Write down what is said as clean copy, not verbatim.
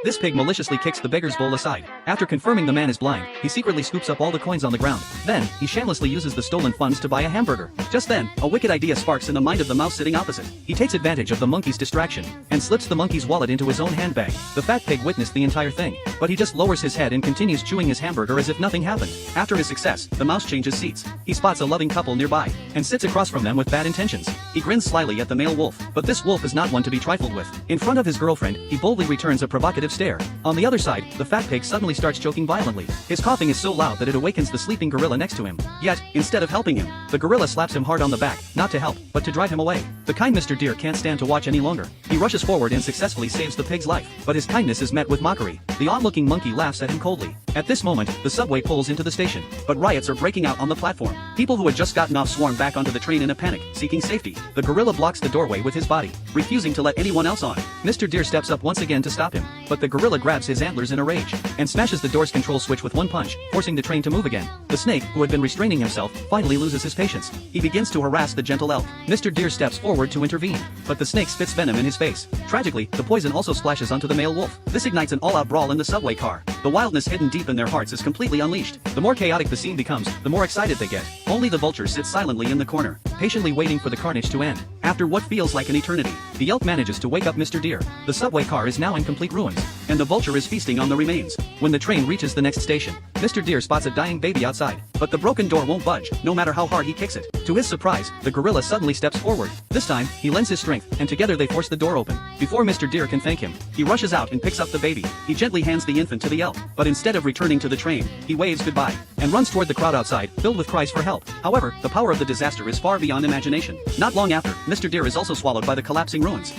This pig maliciously kicks the beggar's bowl aside. After confirming the man is blind, he secretly scoops up all the coins on the ground. Then, he shamelessly uses the stolen funds to buy a hamburger. Just then, a wicked idea sparks in the mind of the mouse sitting opposite. He takes advantage of the monkey's distraction and slips the monkey's wallet into his own handbag. The fat pig witnessed the entire thing, but he just lowers his head and continues chewing his hamburger as if nothing happened. After his success, the mouse changes seats. He spots a loving couple nearby and sits across from them with bad intentions. He grins slyly at the male wolf, but this wolf is not one to be trifled with. In front of his girlfriend, he boldly returns a provocative stare. On the other side, the fat pig suddenly starts choking violently. His coughing is so loud that it awakens the sleeping gorilla next to him. Yet, instead of helping him, the gorilla slaps him hard on the back, not to help, but to drive him away. The kind Mr. Deer can't stand to watch any longer. He rushes forward and successfully saves the pig's life, but his kindness is met with mockery. The odd-looking monkey laughs at him coldly. At this moment, the subway pulls into the station, but riots are breaking out on the platform. People who had just gotten off swarm back onto the train in a panic, seeking safety. The gorilla blocks the doorway with his body, refusing to let anyone else on. Mr. Deer steps up once again to stop him, but the gorilla grabs his antlers in a rage and smashes the door's control switch with one punch, forcing the train to move again. The snake, who had been restraining himself, finally loses his patience. He begins to harass the gentle elf. Mr. Deer steps forward to intervene, but the snake spits venom in his face. Tragically, the poison also splashes onto the male wolf. This ignites an all-out brawl in the subway car. The wildness hidden deep in their hearts is completely unleashed. The more chaotic the scene becomes, the more excited they get. Only the vulture sits silently in the corner, patiently waiting for the carnage to end. After what feels like an eternity, the elk manages to wake up Mr. Deer. The subway car is now in complete ruins, and the vulture is feasting on the remains. When the train reaches the next station, Mr. Deer spots a dying baby outside, but the broken door won't budge, no matter how hard he kicks it. To his surprise, the gorilla suddenly steps forward. This time, he lends his strength, and together they force the door open. Before Mr. Deer can thank him, he rushes out and picks up the baby. He gently hands the infant to the elk, but instead of returning to the train, he waves goodbye and runs toward the crowd outside, filled with cries for help. However, the power of the disaster is far beyond imagination. Not long after, Mr. Deer is also swallowed by the collapsing ruins.